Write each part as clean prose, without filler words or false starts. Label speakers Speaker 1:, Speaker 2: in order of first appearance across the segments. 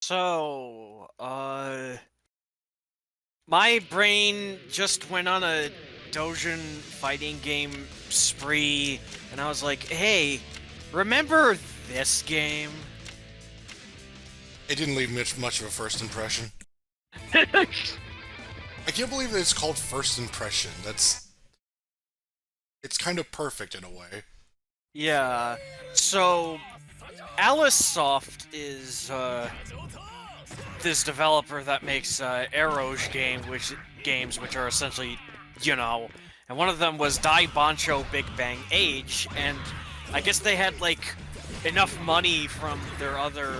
Speaker 1: So, my brain just went on a Dojin fighting game spree, and I was like, hey, remember this game?
Speaker 2: It didn't leave much of a first impression. I can't believe that it's called First Impression. It's kind of perfect in a way.
Speaker 1: Yeah, so Alice Soft is, this developer that makes, Arroge games, which are essentially, and one of them was Dai Bancho Big Bang Age, and I guess they had, enough money from their other,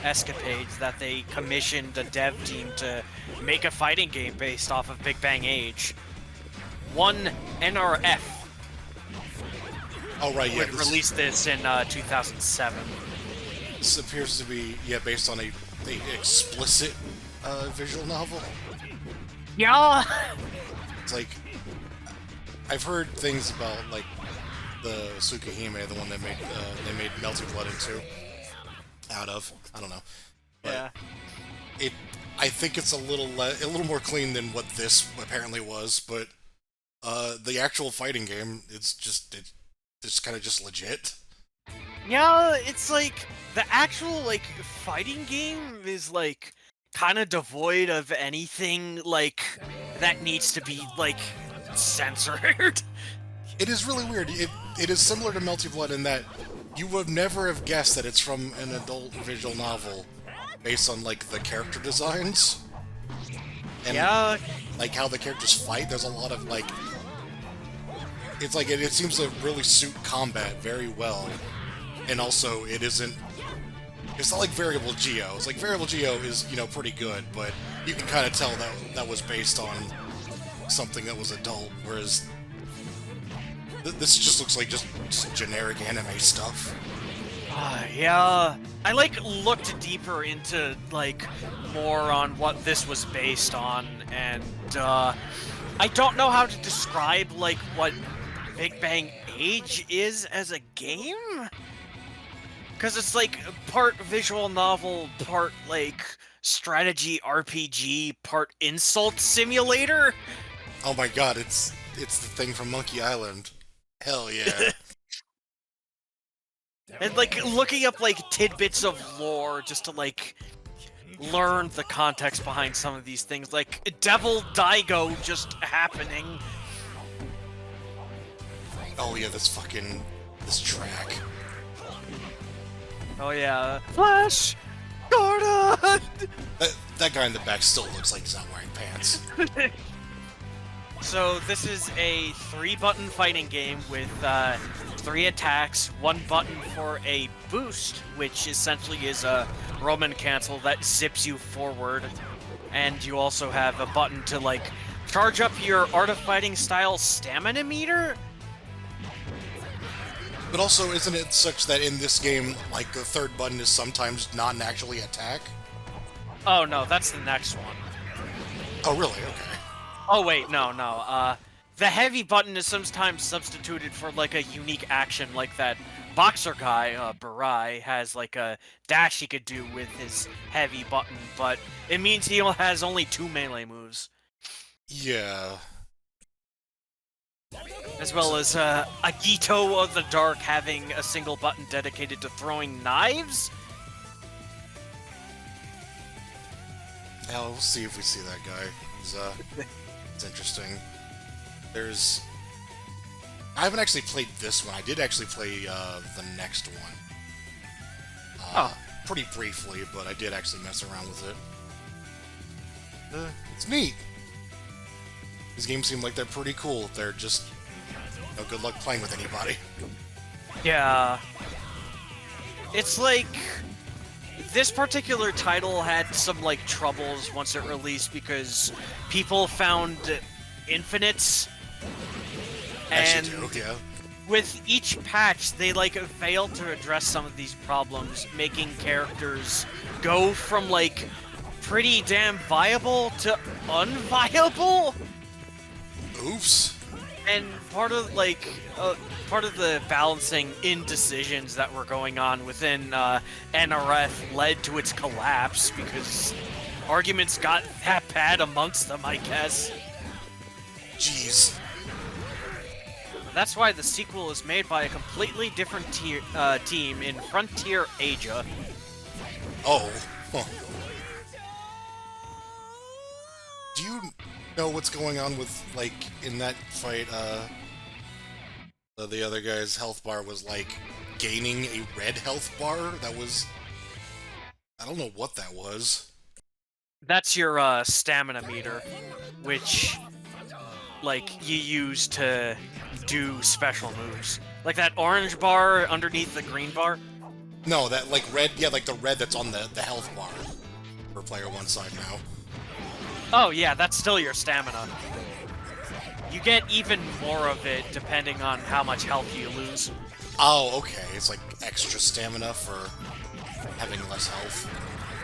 Speaker 1: escapades that they commissioned a dev team to make a fighting game based off of Big Bang Age. One NRF
Speaker 2: Oh right, yeah.
Speaker 1: would release this in, 2007.
Speaker 2: This appears to be based on a explicit visual novel.
Speaker 1: Yeah!
Speaker 2: It's like I've heard things about like the Tsukihime, the one that they made Melted Blood into out of. I don't know. But
Speaker 1: Yeah.
Speaker 2: I think it's a little more clean than what this apparently was, but the actual fighting game, it's kind of just legit.
Speaker 1: Yeah, it's like the actual fighting game is kind of devoid of anything that needs to be censored.
Speaker 2: It is really weird. It is similar to Melty Blood in that you would never have guessed that it's from an adult visual novel based on like the character designs and
Speaker 1: Yeah,
Speaker 2: like how the characters fight. There's a lot of like it's like it seems to really suit combat very well, and also it's not like Variable Geo. It's like Variable Geo is pretty good, but you can kind of tell that that was based on something that was adult, whereas this just looks like just generic anime stuff.
Speaker 1: yeah. I looked deeper into more on what this was based on, and I don't know how to describe what Big Bang Age is as a game, because it's part visual novel, part strategy RPG, part insult simulator.
Speaker 2: Oh my god, it's the thing from Monkey Island. Hell yeah.
Speaker 1: And looking up tidbits of lore just to learn the context behind some of these things, like Devil Daigo just happening.
Speaker 2: Oh yeah, this track.
Speaker 1: Oh yeah, Flash Gordon.
Speaker 2: That guy in the back still looks like he's not wearing pants.
Speaker 1: So this is a 3-button fighting game with 3 attacks, 1 button for a boost, which essentially is a Roman cancel that zips you forward, and you also have a button to charge up your Art of Fighting style stamina meter.
Speaker 2: But also, isn't it such that in this game, like the third button is sometimes not an actually attack?
Speaker 1: Oh no, that's the next one.
Speaker 2: Oh really? Okay.
Speaker 1: Oh wait, no. The heavy button is sometimes substituted for a unique action, like that boxer guy, Barai, has a dash he could do with his heavy button, but it means he has only 2 melee moves.
Speaker 2: Yeah.
Speaker 1: As well as Agito of the Dark having a single button dedicated to throwing knives.
Speaker 2: Yeah, we'll see if we see that guy. It's interesting. I haven't actually played this one. I did actually play the next one. Pretty briefly, but I did actually mess around with it. It's neat. These games seem like they're pretty cool. They're just no good luck playing with anybody.
Speaker 1: Yeah. It's this particular title had some troubles once it released because people found infinites, and
Speaker 2: Actually do, yeah.
Speaker 1: with each patch they failed to address some of these problems, making characters go from pretty damn viable to unviable.
Speaker 2: Oops.
Speaker 1: And part of the balancing indecisions that were going on within NRF led to its collapse because arguments got that bad amongst them, I guess.
Speaker 2: Jeez.
Speaker 1: That's why the sequel is made by a completely different team in Frontier Asia.
Speaker 2: Oh. Huh. Do you know what's going on with, like, in that fight, the other guy's health bar was, like, gaining a red health bar? That was... I don't know what that was.
Speaker 1: That's your stamina meter, which, like, you use to do special moves. Like that orange bar underneath the green bar?
Speaker 2: No, that, like, red... Yeah, like the red that's on the health bar. For player one side now.
Speaker 1: Oh yeah, that's still your stamina. You get even more of it depending on how much health you lose.
Speaker 2: Oh, okay. It's like extra stamina for having less health.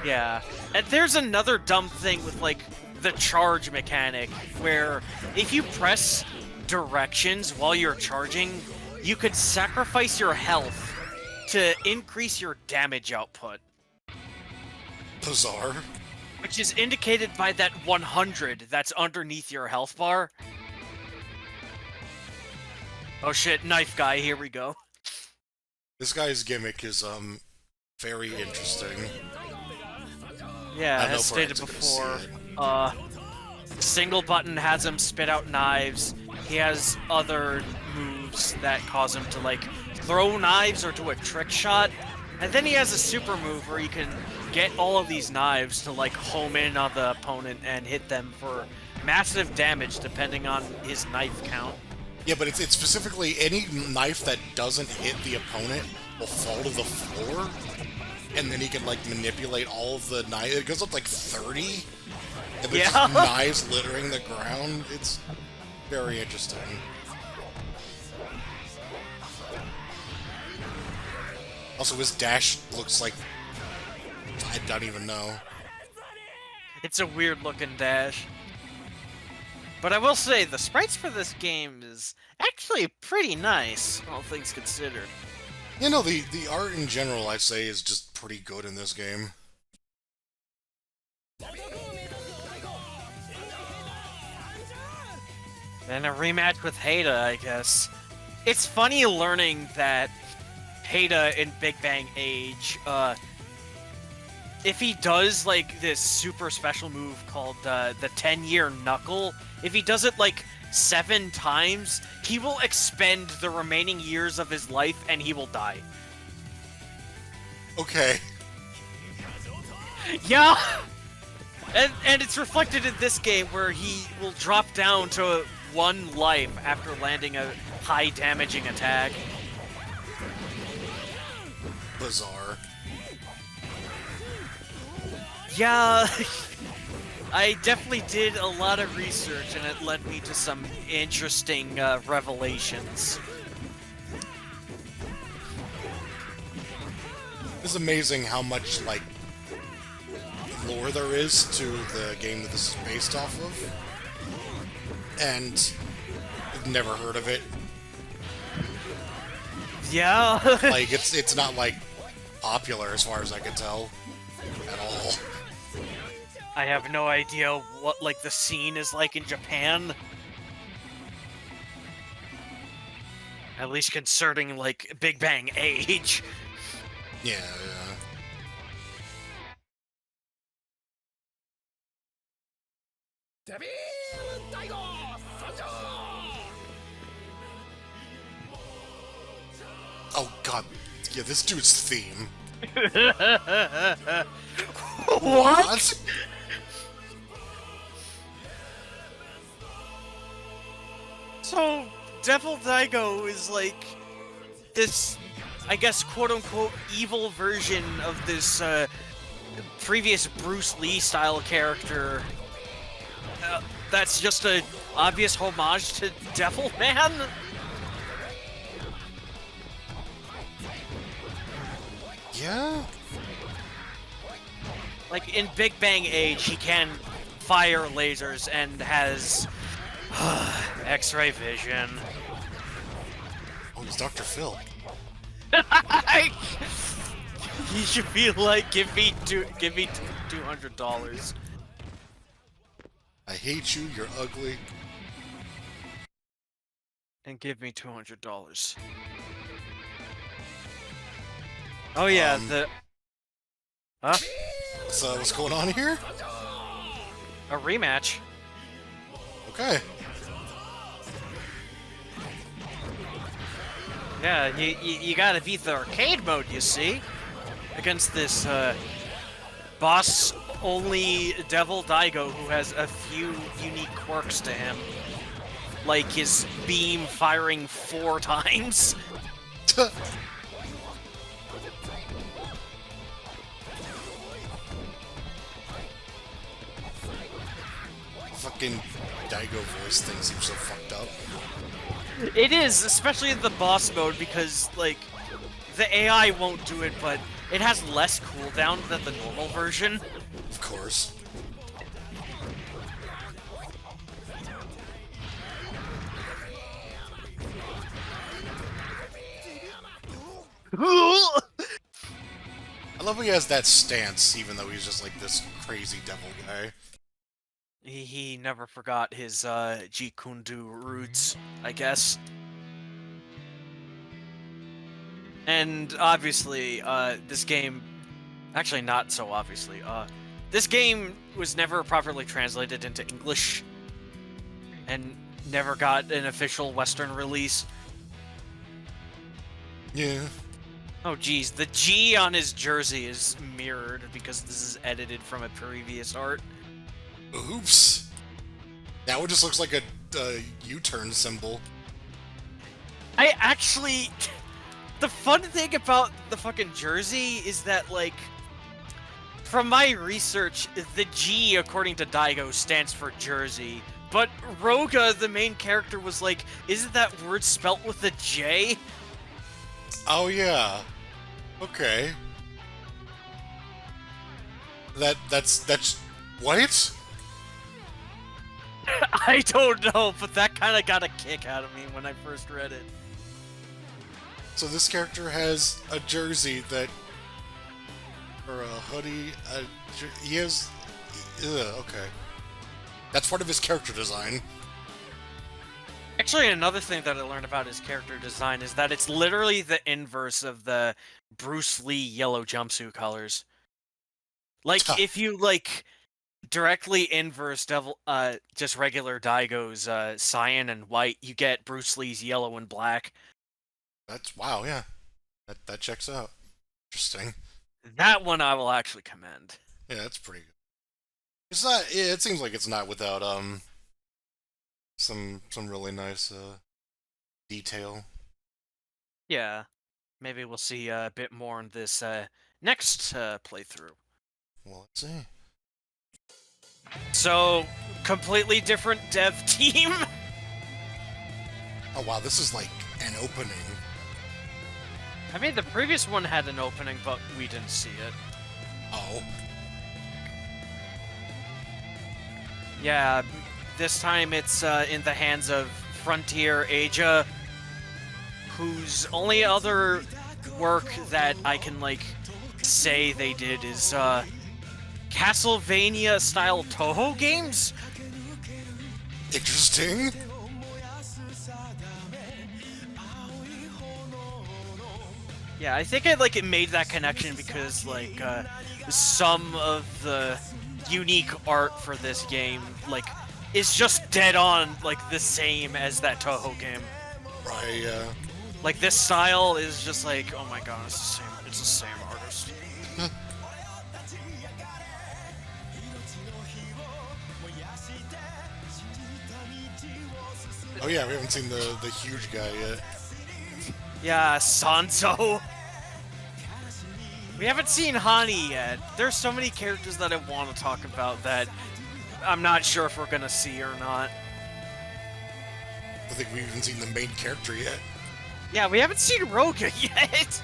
Speaker 1: Yeah. And there's another dumb thing with, like, the charge mechanic, where if you press directions while you're charging, you could sacrifice your health to increase your damage output.
Speaker 2: Bizarre.
Speaker 1: Which is indicated by that 100 that's underneath your health bar. Oh shit, knife guy, here we go.
Speaker 2: This guy's gimmick is, very interesting.
Speaker 1: Yeah, as stated before, single button has him spit out knives. He has other moves that cause him to, like, throw knives or do a trick shot. And then he has a super move where he can get all of these knives to, like, home in on the opponent and hit them for massive damage depending on his knife count.
Speaker 2: Yeah, but it's specifically any knife that doesn't hit the opponent will fall to the floor, and then he can, like, manipulate all of the knives. It goes up, like, 30, and there's just knives littering the ground. It's very interesting. Also, his dash looks like... I don't even know.
Speaker 1: It's a weird-looking dash. But I will say, the sprites for this game is actually pretty nice, all things considered.
Speaker 2: You know, the art in general, I'd say, is just pretty good in this game.
Speaker 1: And a rematch with Hada, I guess. It's funny learning that Hada in Big Bang Age, if he does, like, this super special move called the 10-year knuckle, if he does it, like, 7 times, he will expend the remaining years of his life and he will die.
Speaker 2: Okay.
Speaker 1: Yeah! And it's reflected in this game where he will drop down to 1 life after landing a high damaging attack.
Speaker 2: Bizarre.
Speaker 1: Yeah, I definitely did a lot of research, and it led me to some interesting revelations.
Speaker 2: It's amazing how much, like, lore there is to the game that this is based off of. And I've never heard of it.
Speaker 1: Yeah.
Speaker 2: Like, it's not, like, popular as far as I can tell at all.
Speaker 1: I have no idea what, like, the scene is like in Japan. At least concerning, like, Big Bang Age.
Speaker 2: Yeah, Oh god, yeah, this dude's theme.
Speaker 1: What? So, Devil Daigo is like this, I guess, quote-unquote evil version of this previous Bruce Lee style character. That's just an obvious homage to Devil Man.
Speaker 2: Yeah?
Speaker 1: Like, in Big Bang Age, he can fire lasers and has X-ray vision.
Speaker 2: Oh, he's Dr. Phil.
Speaker 1: You should be like, give me $200.
Speaker 2: I hate you, you're ugly.
Speaker 1: And give me $200. Oh yeah, Huh?
Speaker 2: So, what's going on here?
Speaker 1: A rematch.
Speaker 2: Okay.
Speaker 1: Yeah, you gotta beat the arcade mode, you see? Against this, boss-only Devil Daigo who has a few unique quirks to him. Like his beam firing 4 times.
Speaker 2: Fucking Daigo voice thing seems so fucked up.
Speaker 1: It is, especially in the boss mode, because, like, the AI won't do it, but it has less cooldown than the normal version.
Speaker 2: Of course. I love how he has that stance, even though he's just like this crazy devil guy.
Speaker 1: He never forgot his Jeet Kune Do roots, I guess. And obviously, this game... Actually, not so obviously. This game was never properly translated into English. And never got an official Western release.
Speaker 2: Yeah.
Speaker 1: Oh geez, the G on his jersey is mirrored because this is edited from a previous art.
Speaker 2: Oops. That one just looks like a U-turn symbol.
Speaker 1: I actually... The fun thing about the fucking jersey is that, like, from my research, the G, according to Daigo, stands for jersey. But Roga, the main character, was like, isn't that word spelt with a J?
Speaker 2: Oh yeah. Okay. That's what?
Speaker 1: I don't know, but that kind of got a kick out of me when I first read it.
Speaker 2: So this character has a jersey that, or a hoodie. He has. Okay. That's part of his character design.
Speaker 1: Actually, another thing that I learned about his character design is that it's literally the inverse of the Bruce Lee yellow jumpsuit colors. Like, if you, like, directly inverse just regular Daigo's cyan and white, you get Bruce Lee's yellow and black.
Speaker 2: That's wow, yeah. That checks out. Interesting.
Speaker 1: That one I will actually commend.
Speaker 2: Yeah, that's pretty good. It's not. Yeah, it seems like it's not without some really nice detail.
Speaker 1: Yeah, maybe we'll see a bit more in this next playthrough.
Speaker 2: Well, let's see.
Speaker 1: So, completely different dev team.
Speaker 2: Oh wow, this is like an opening.
Speaker 1: I mean, the previous one had an opening, but we didn't see it.
Speaker 2: Oh.
Speaker 1: Yeah, this time it's in the hands of Frontier Asia, whose only other work that I can, like, say they did is Castlevania-style Toho games?
Speaker 2: Interesting.
Speaker 1: Yeah, I think it made that connection because, like, some of the unique art for this game, like, is just dead on, like, the same as that Toho game.
Speaker 2: Right, yeah.
Speaker 1: Like, this style is just like, oh my god, it's the same artist.
Speaker 2: Oh yeah, we haven't seen the huge guy yet.
Speaker 1: Yeah, Sanzo. We haven't seen Hani yet. There's so many characters that I want to talk about that I'm not sure if we're gonna see or not.
Speaker 2: I think we haven't seen the main character yet.
Speaker 1: Yeah, we haven't seen Roga yet.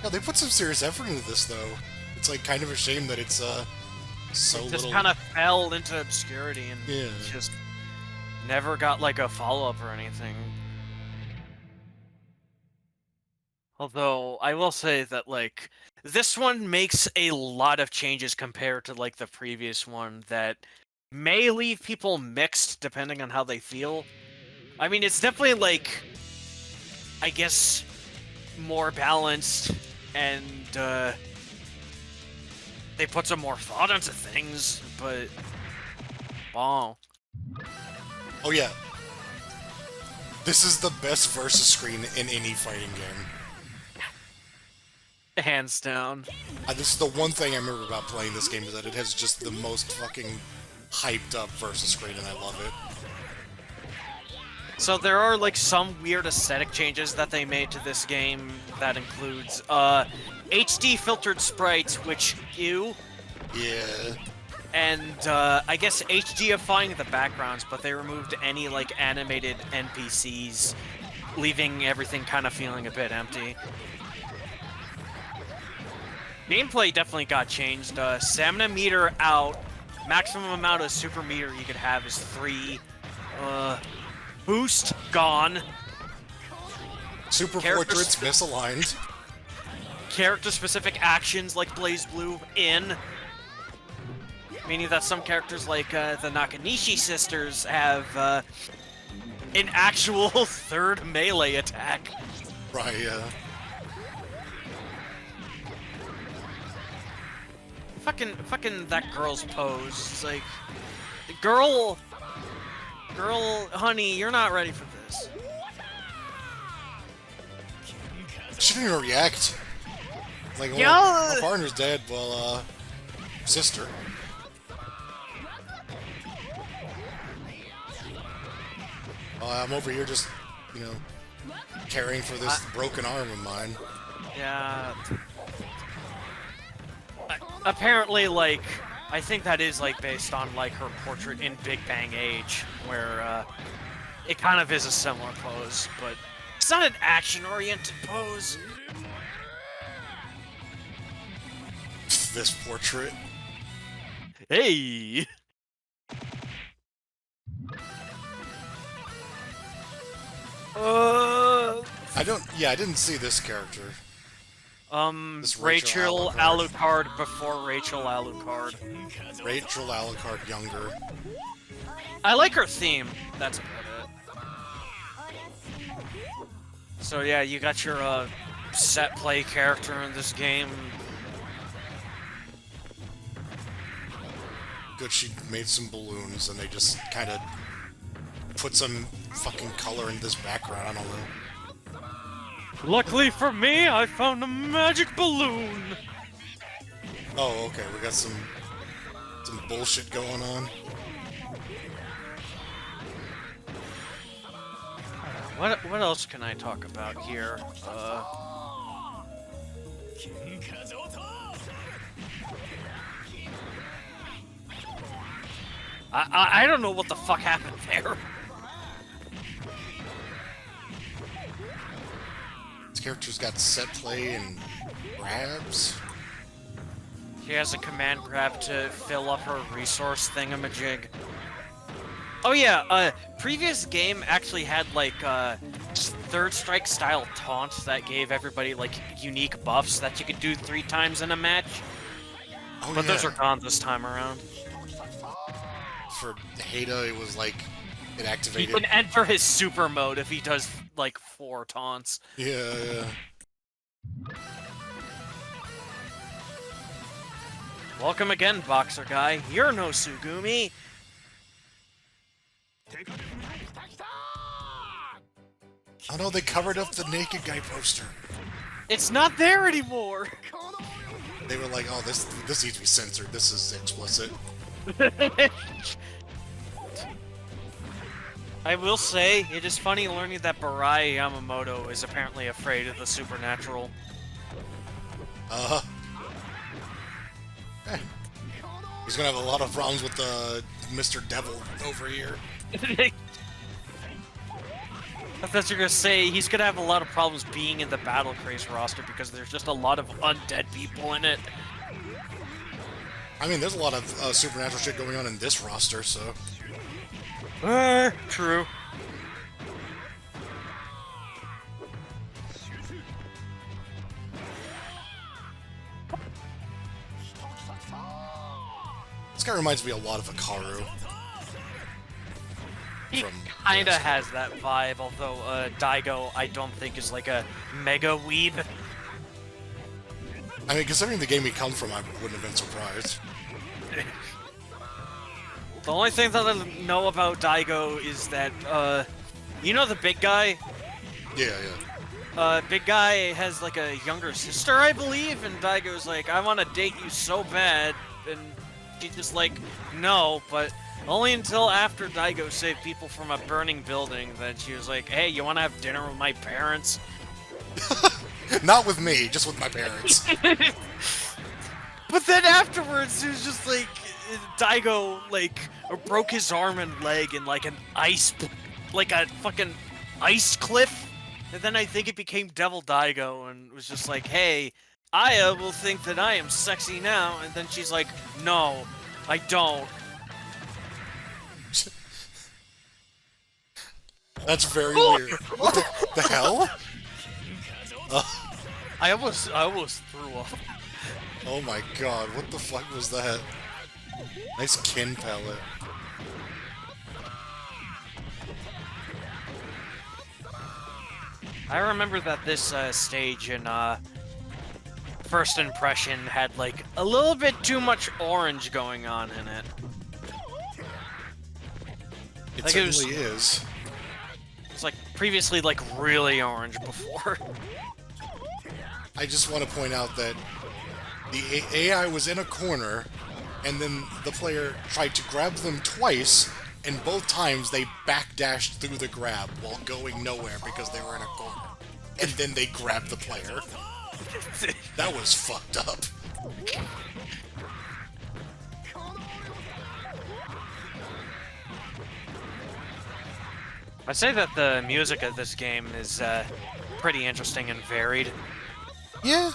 Speaker 2: Yeah, they put some serious effort into this though. It's like kind of a shame that it's so
Speaker 1: It just
Speaker 2: little.
Speaker 1: kind of fell into obscurity and
Speaker 2: Yeah.
Speaker 1: just never got like a follow-up or anything. Although I will say that like this one makes a lot of changes compared to like the previous one that may leave people mixed depending on how they feel. I mean, it's definitely like I guess more balanced and they put some more thought into things, but wow.
Speaker 2: Oh yeah. This is the best versus screen in any fighting game.
Speaker 1: Hands down.
Speaker 2: This is the one thing I remember about playing this game is that it has just the most fucking hyped up versus screen, and I love it.
Speaker 1: So there are like some weird aesthetic changes that they made to this game that includes HD filtered sprites, which ew,
Speaker 2: Yeah.
Speaker 1: and I guess HDifying the backgrounds, but they removed any like animated NPCs, leaving everything kind of feeling a bit empty. Gameplay definitely got changed. Stamina meter out. Maximum amount of super meter you could have is 3. Boost gone.
Speaker 2: Super
Speaker 1: Character
Speaker 2: portraits misaligned.
Speaker 1: Character-specific actions like Blaze Blue in. Meaning that some characters like the Nakanishi sisters have an actual third melee attack.
Speaker 2: Right, yeah.
Speaker 1: Fucking that girl's pose. It's like, girl, honey, you're not ready for this.
Speaker 2: She didn't even react. Like, well,
Speaker 1: Yeah.
Speaker 2: my partner's dead. Well, sister. I'm over here just, you know, caring for this broken arm of mine.
Speaker 1: Yeah. Apparently, like, I think that is, like, based on, like, her portrait in Big Bang Age, where, it kind of is a similar pose, but it's not an action-oriented pose.
Speaker 2: This portrait.
Speaker 1: Hey!
Speaker 2: I didn't see this character. This
Speaker 1: Rachel Alucard before Rachel Alucard.
Speaker 2: Rachel Alucard younger.
Speaker 1: I like her theme. That's about it. So yeah, you got your set play character in this game.
Speaker 2: Good, she made some balloons and they just kind of put some fucking color in this background. I don't know.
Speaker 1: Luckily for me, I found a magic balloon.
Speaker 2: Oh, okay. We got some bullshit going on.
Speaker 1: What else can I talk about here? I don't know what the fuck happened there.
Speaker 2: This character's got set play and grabs.
Speaker 1: She has a command grab to fill up her resource thingamajig. Oh yeah, previous game actually had like third strike style taunts that gave everybody like unique buffs that you could do 3 times in a match.
Speaker 2: Oh,
Speaker 1: But
Speaker 2: yeah.
Speaker 1: those are gone this time around.
Speaker 2: For Hada, it was like it
Speaker 1: He
Speaker 2: activated.
Speaker 1: can enter his super mode if he does like 4 taunts.
Speaker 2: Yeah.
Speaker 1: Welcome again, boxer guy. You're no Sugumi.
Speaker 2: Oh no, they covered up the naked guy poster.
Speaker 1: It's not there anymore.
Speaker 2: They were like, "Oh, this needs to be censored. This is explicit."
Speaker 1: I will say, it is funny learning that Barai Yamamoto is apparently afraid of the supernatural.
Speaker 2: He's gonna have a lot of problems with Mr. Devil over here.
Speaker 1: I thought you were gonna say he's gonna have a lot of problems being in the Battle Craze roster because there's just a lot of undead people in it.
Speaker 2: I mean, there's a lot of supernatural shit going on in this roster, so...
Speaker 1: True.
Speaker 2: This guy reminds me a lot of Hikaru.
Speaker 1: He
Speaker 2: From
Speaker 1: kinda
Speaker 2: PS4.
Speaker 1: has that vibe, although Daigo I don't think is like a mega weeb.
Speaker 2: I mean, considering the game he comes from, I wouldn't have been surprised.
Speaker 1: The only thing that I know about Daigo is that, you know the big guy?
Speaker 2: Yeah, yeah.
Speaker 1: Big guy has like a younger sister, I believe, and Daigo's like, I want to date you so bad, and she's just like, no, but only until after Daigo saved people from a burning building that she was like, hey, you want to have dinner with my parents?
Speaker 2: Not with me, just with my parents.
Speaker 1: But then afterwards, it was just like, Daigo, like, broke his arm and leg in, like, like a fucking ice cliff. And then I think it became Devil Daigo and was just like, hey, Aya will think that I am sexy now. And then she's like, no, I don't.
Speaker 2: That's very weird. What the hell?
Speaker 1: I almost threw up.
Speaker 2: Oh my god, what the fuck was that? Nice kin palette.
Speaker 1: I remember that this stage in First Impression had like a little bit too much orange going on in it.
Speaker 2: It
Speaker 1: Like, it was-
Speaker 2: certainly is.
Speaker 1: It's like previously like really orange before.
Speaker 2: I just want to point out that the AI was in a corner, and then the player tried to grab them twice, and both times they backdashed through the grab while going nowhere because they were in a corner. And then they grabbed the player. That was fucked up.
Speaker 1: I'd say that the music of this game is pretty interesting and varied.
Speaker 2: Yeah.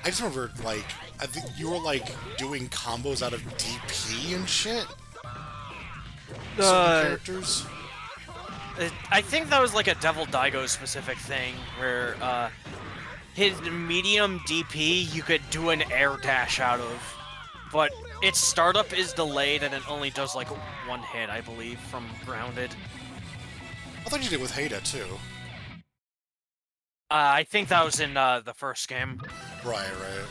Speaker 2: I just remember, like, I think you were, like, doing combos out of DP and shit? Certain characters?
Speaker 1: I think that was like a Devil Daigo specific thing, where his medium DP you could do an air dash out of, but its startup is delayed and it only does like one hit, I believe, from grounded.
Speaker 2: I thought you did with Hada, too.
Speaker 1: I think that was in the first game,
Speaker 2: Right, right.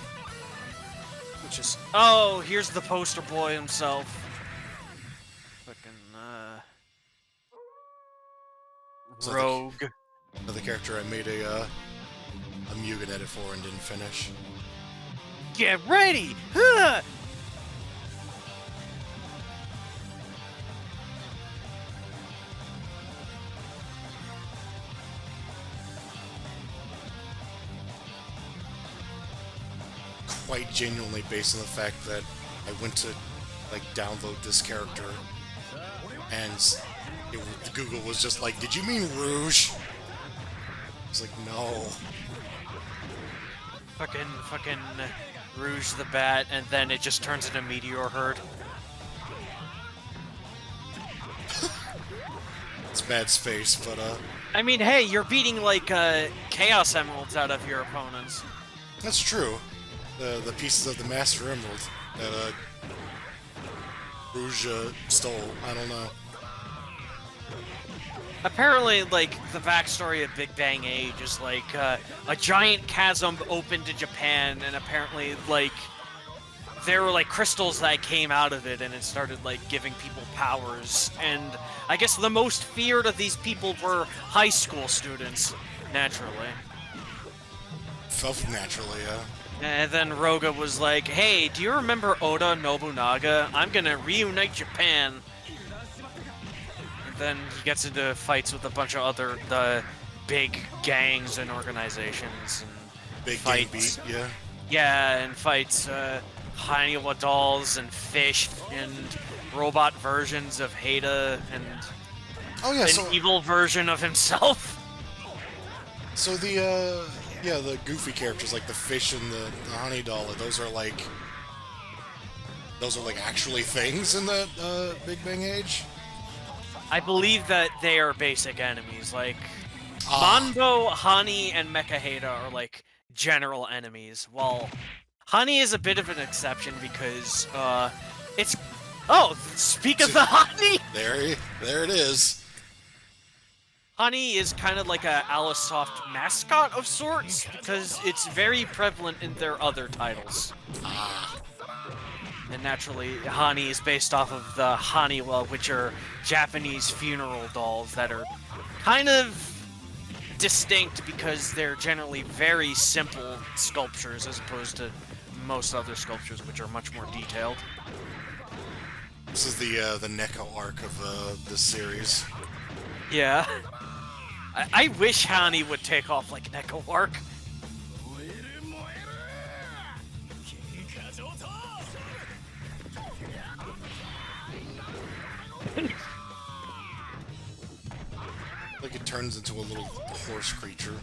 Speaker 1: which is... Oh, here's the poster boy himself. Fucking,
Speaker 2: So the-
Speaker 1: Rogue.
Speaker 2: Another character I made a Mugen edit for and didn't finish.
Speaker 1: Get ready! Huh!
Speaker 2: Quite genuinely based on the fact that I went to, like, download this character, and Google was just like, did you mean Rouge? I was like, no.
Speaker 1: Fucking Rouge the Bat, and then it just turns into Meteor Herd.
Speaker 2: It's bad space, but,
Speaker 1: I mean, hey, you're beating, like, Chaos Emeralds out of your opponents.
Speaker 2: that's true. The pieces of the Master Emerald that, Rouge, stole. I don't know.
Speaker 1: Apparently, like, the backstory of Big Bang Age is, like, a giant chasm opened to Japan, and apparently, like, there were, like, crystals that came out of it, and it started, like, giving people powers. And I guess the most feared of these people were high school students, naturally.
Speaker 2: Felt naturally, yeah.
Speaker 1: And then Roga was like, hey, do you remember Oda Nobunaga? I'm gonna reunite Japan. And then he gets into fights with a bunch of other big gangs and organizations. And
Speaker 2: Big
Speaker 1: fights.
Speaker 2: gang beat, yeah.
Speaker 1: Yeah, and fights Haniwa dolls and fish and robot versions of Hada and
Speaker 2: Oh yeah,
Speaker 1: an
Speaker 2: so
Speaker 1: evil version of himself.
Speaker 2: so the Yeah, the goofy characters like the fish and the honey dollar. Those are like actually things in the Big Bang Age.
Speaker 1: I believe that they are basic enemies. Like
Speaker 2: Ah,
Speaker 1: Mondo, Hani, and Mekaheda are like general enemies. While Hani is a bit of an exception because it's. Oh, speak of the Hani!
Speaker 2: there it is.
Speaker 1: Honey is kind of like a Alisoft mascot of sorts because it's very prevalent in their other titles.
Speaker 2: Ah,
Speaker 1: And naturally, Hani is based off of the Haniwa, which are Japanese funeral dolls that are kind of distinct because they're generally very simple sculptures as opposed to most other sculptures, which are much more detailed.
Speaker 2: this is the Neko arc of this series.
Speaker 1: Yeah. I wish Hani would take off like Neko Arc.
Speaker 2: Like it turns into a little horse creature.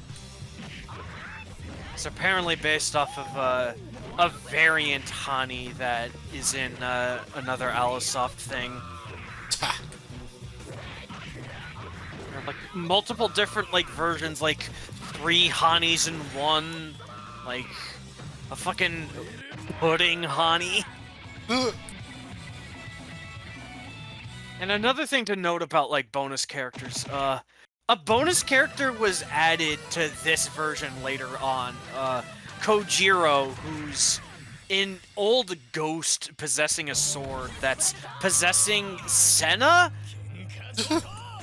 Speaker 1: It's apparently based off of a variant Hani that is in another Alisoft thing.
Speaker 2: Ha!
Speaker 1: There are, like multiple different like versions, like 3 Hanis in one, like a fucking pudding Hani. And another thing to note about like bonus characters, a bonus character was added to this version later on. Kojiro, who's an old ghost possessing a sword that's possessing Senna,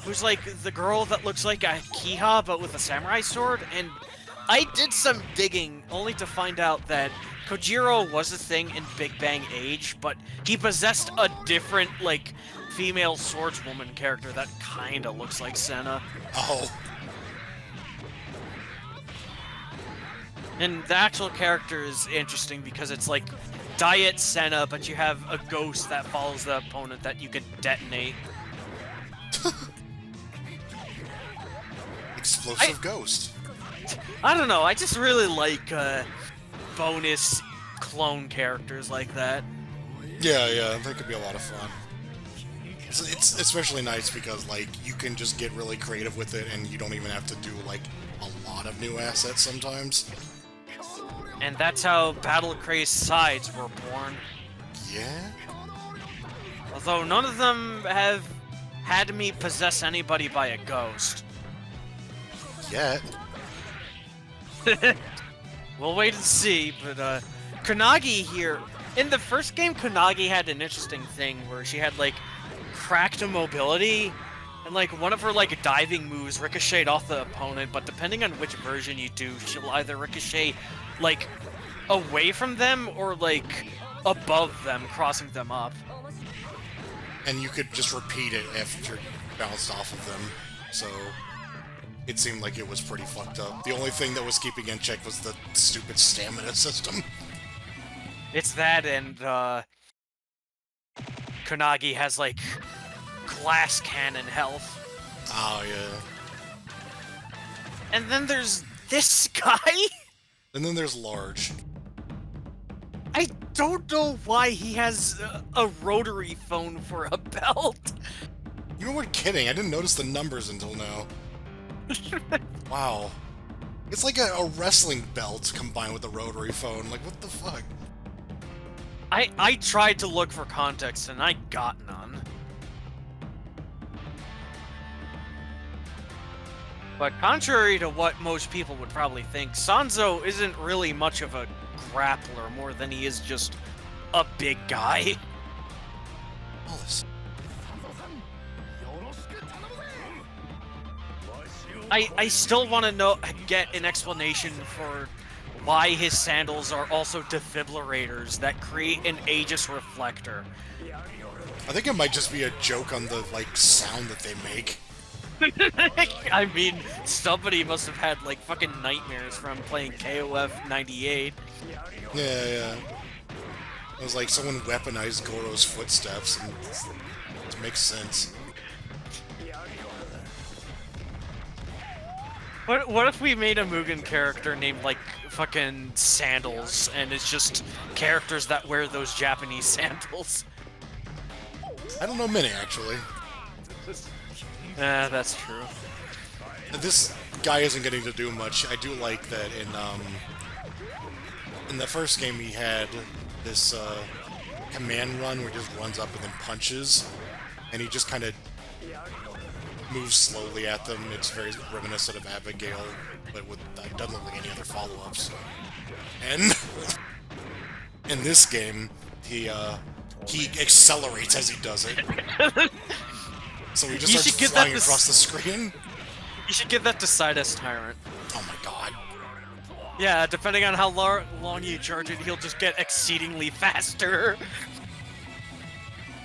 Speaker 1: who's like the girl that looks like a Kiha but with a samurai sword. And I did some digging only to find out that Kojiro was a thing in Big Bang Age, but he possessed a different like female swordswoman character that kinda looks like Senna.
Speaker 2: Oh,
Speaker 1: And the actual character is interesting because it's like Diet Senna, but you have a ghost that follows the opponent that you can detonate.
Speaker 2: explosive ghost.
Speaker 1: I don't know, I just really like bonus clone characters like that.
Speaker 2: Yeah, that could be a lot of fun. It's especially nice because like you can just get really creative with it, and you don't even have to do like a lot of new assets sometimes.
Speaker 1: And that's how Battle Craze sides were born.
Speaker 2: Yeah.
Speaker 1: Although none of them have had me possess anybody by a ghost.
Speaker 2: Yet.
Speaker 1: We'll wait and see, but Konagi here, in the first game, Konagi had an interesting thing where she had like cracked mobility, and like one of her like diving moves ricocheted off the opponent, but depending on which version you do, she'll either ricochet like away from them or like above them, crossing them up.
Speaker 2: And you could just repeat it after you bounced off of them, so it seemed like it was pretty fucked up. The only thing that was keeping in check was the stupid stamina system.
Speaker 1: It's that, and Konagi has like glass cannon health.
Speaker 2: Oh yeah.
Speaker 1: And then there's this guy.
Speaker 2: And then there's Large.
Speaker 1: I don't know why he has a rotary phone for a belt.
Speaker 2: You weren't kidding, I didn't notice the numbers until now. Wow. It's like a wrestling belt combined with a rotary phone. Like, what the fuck?
Speaker 1: I tried to look for context and I got none. But contrary to what most people would probably think, Sanzo isn't really much of a grappler more than he is just a big guy.
Speaker 2: Wallace.
Speaker 1: I still want to get an explanation for why his sandals are also defibrillators that create an Aegis reflector.
Speaker 2: I think it might just be a joke on the, like, sound that they make.
Speaker 1: I mean, somebody must have had, like, fucking nightmares from playing KOF 98.
Speaker 2: Yeah. It was like someone weaponized Goro's footsteps, and it makes sense.
Speaker 1: What if we made a Mugen character named like fucking Sandals, and it's just characters that wear those Japanese sandals?
Speaker 2: I don't know many, actually.
Speaker 1: That's true.
Speaker 2: This guy isn't getting to do much. I do like that in the first game he had this command run where he just runs up and then punches, and he just kind of moves slowly at them. It's very reminiscent of Abigail, but with doesn't look like any other follow-ups. And in this game, he accelerates as he does it. So he just starts flying across the screen.
Speaker 1: You should give that to Sidus Tyrant.
Speaker 2: Oh my god.
Speaker 1: Yeah, depending on how long you charge it, he'll just get exceedingly faster.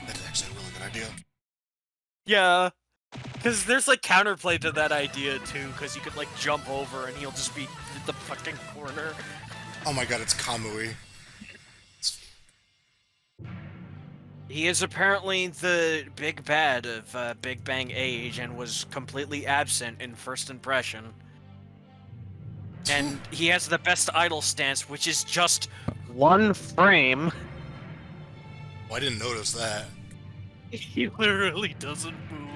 Speaker 2: That's actually a really good idea.
Speaker 1: Yeah. Because there's like counterplay to that idea too, because you could like jump over and he'll just be in the fucking corner.
Speaker 2: Oh my god, it's Kamui.
Speaker 1: He is apparently the big bad of Big Bang Age and was completely absent in First Impression. And he has the best idle stance, which is just one frame.
Speaker 2: Oh, I didn't notice that.
Speaker 1: He literally doesn't move.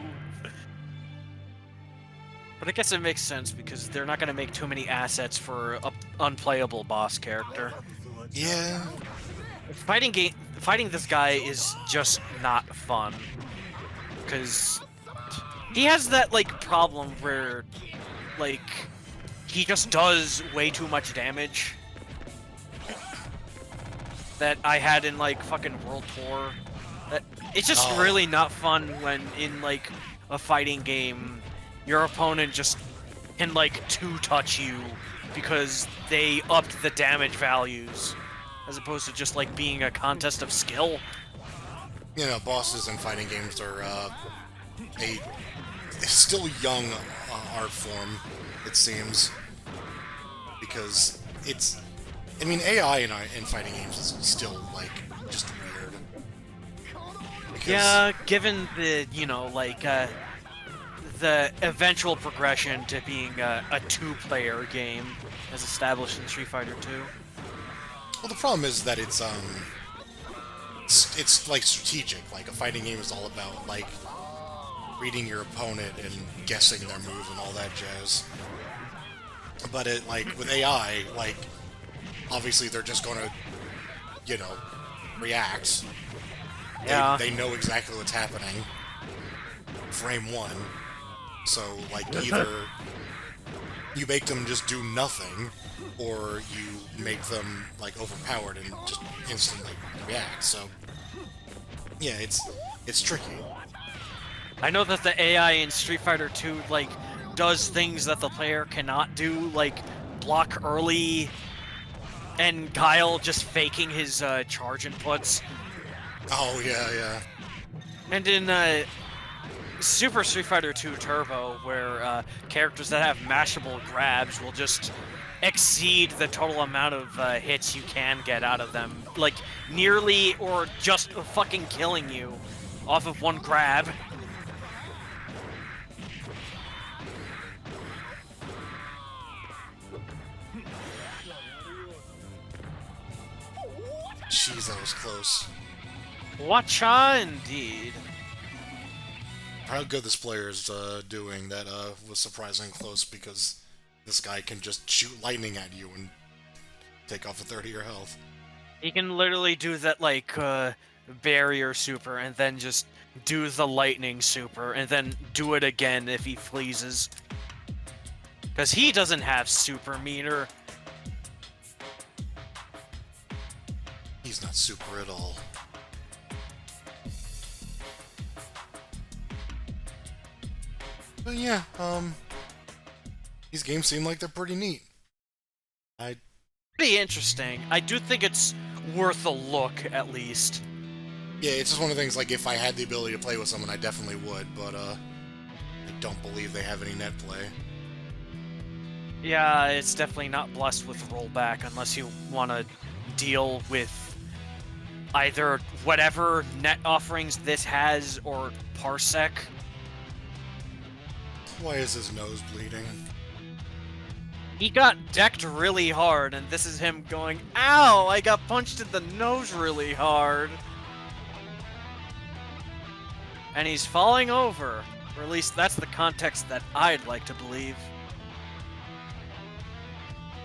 Speaker 1: But I guess it makes sense because they're not going to make too many assets for an unplayable boss character.
Speaker 2: Yeah.
Speaker 1: Fighting this guy is just not fun. Because he has that, like, problem where, like, he just does way too much damage. That I had in, like, fucking World Tour. It's just really not fun when in, like, a fighting game, your opponent just can, like, two-touch you because they upped the damage values, as opposed to just, like, being a contest of skill.
Speaker 2: You know, bosses in fighting games are a still young art form, it seems. Because it's... I mean, AI in fighting games is still, like, just weird. Because...
Speaker 1: Yeah, given the, you know, like, the eventual progression to being a two-player game, as established in Street Fighter 2.
Speaker 2: Well, the problem is that it's like strategic. Like a fighting game is all about like reading your opponent and guessing their moves and all that jazz. But it like with AI, like obviously they're just gonna, you know, react.
Speaker 1: Yeah.
Speaker 2: They know exactly what's happening. Frame one. So like either you make them just do nothing, or you make them like overpowered and just instantly react. So yeah, it's tricky.
Speaker 1: I know that the AI in Street Fighter 2 like does things that the player cannot do, like block early, and Guile just faking his charge inputs.
Speaker 2: Oh yeah, yeah.
Speaker 1: And in Super Street Fighter 2 Turbo, where characters that have mashable grabs will just exceed the total amount of hits you can get out of them, like nearly or just fucking killing you off of one grab.
Speaker 2: Jeez, that was close.
Speaker 1: Watcha indeed.
Speaker 2: How good this player is doing that was surprisingly close, because this guy can just shoot lightning at you and take off a third of your health.
Speaker 1: He can literally do that, like, barrier super, and then just do the lightning super, and then do it again if he pleases. Because he doesn't have super meter.
Speaker 2: He's not super at all. But yeah, these games seem like they're pretty neat.
Speaker 1: Pretty interesting. I do think it's worth a look, at least.
Speaker 2: Yeah, it's just one of the things, like, if I had the ability to play with someone, I definitely would, but, I don't believe they have any net play.
Speaker 1: Yeah, it's definitely not blessed with rollback unless you want to deal with either whatever net offerings this has or Parsec.
Speaker 2: Why is his nose bleeding?
Speaker 1: He got decked really hard, and this is him going, "Ow! I got punched in the nose really hard." And he's falling over. Or at least that's the context that I'd like to believe.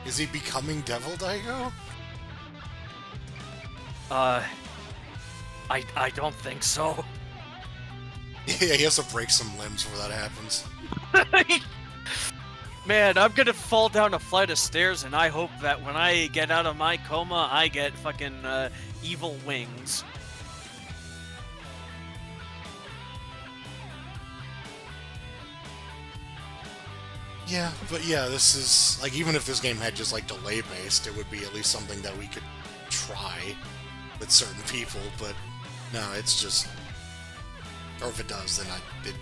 Speaker 2: Is he becoming Devil Daigo?
Speaker 1: I don't think so.
Speaker 2: Yeah, he has to break some limbs before that happens.
Speaker 1: Man, I'm gonna fall down a flight of stairs, and I hope that when I get out of my coma, I get fucking evil wings.
Speaker 2: Yeah, but yeah, this is like, even if this game had just like delay based, it would be at least something that we could try with certain people. But no, it's just, or if it does, then it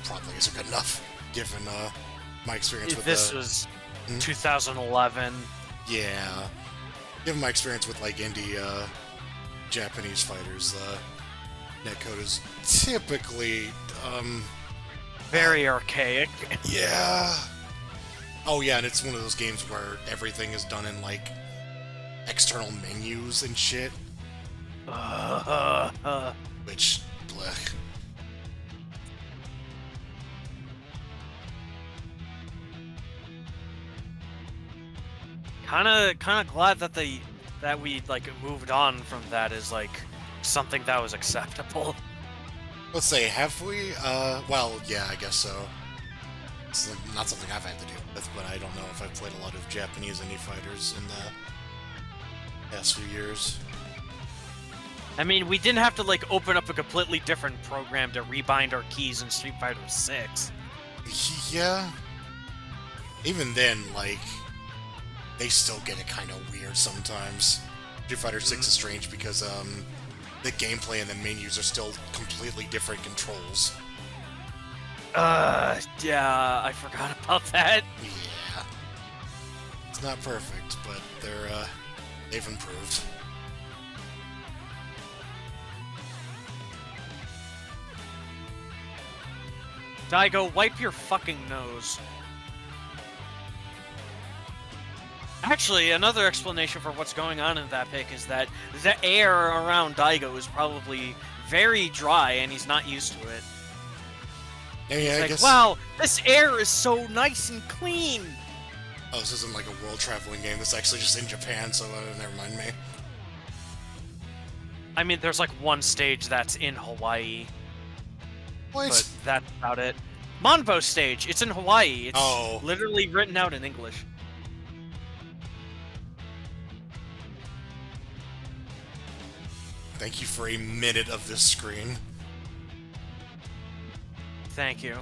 Speaker 2: probably isn't good enough given my experience with
Speaker 1: This was 2011.
Speaker 2: Yeah, given my experience with like indie Japanese fighters, netcode is typically
Speaker 1: Very archaic.
Speaker 2: yeah. Oh yeah, and it's one of those games where everything is done in like external menus and shit, which blech.
Speaker 1: Kinda glad that we like moved on from that as like something that was acceptable.
Speaker 2: Let's say, have we? Well, yeah, I guess so. It's not something I've had to deal with, but I don't know if I've played a lot of Japanese indie fighters in the past few years.
Speaker 1: I mean, we didn't have to like open up a completely different program to rebind our keys in Street Fighter 6.
Speaker 2: Yeah. Even then, like, they still get it kind of weird sometimes. Street Fighter 6 is strange because the gameplay and the menus are still completely different controls.
Speaker 1: Yeah, I forgot about that.
Speaker 2: Yeah. It's not perfect, but they've improved.
Speaker 1: Daigo, wipe your fucking nose. Actually, another explanation for what's going on in that pic is that the air around Daigo is probably very dry and he's not used to it.
Speaker 2: Yeah,
Speaker 1: He's
Speaker 2: I
Speaker 1: like,
Speaker 2: guess.
Speaker 1: wow, this air is so nice and clean.
Speaker 2: Oh, this isn't like a world traveling game. This is actually just in Japan, so never mind me.
Speaker 1: I mean, there's like one stage that's in Hawaii,
Speaker 2: What?
Speaker 1: but that's about it. Monbo stage, it's in Hawaii. It's literally written out in English.
Speaker 2: Thank you for a minute of this screen.
Speaker 1: Thank you.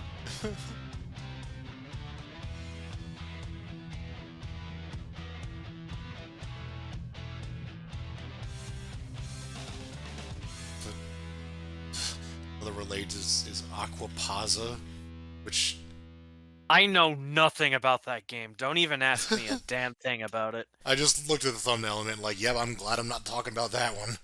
Speaker 2: Other related is Aquapaza, which
Speaker 1: I know nothing about that game. Don't even ask me a damn thing about it.
Speaker 2: I just looked at the thumbnail and went like, yep, I'm glad I'm not talking about that one.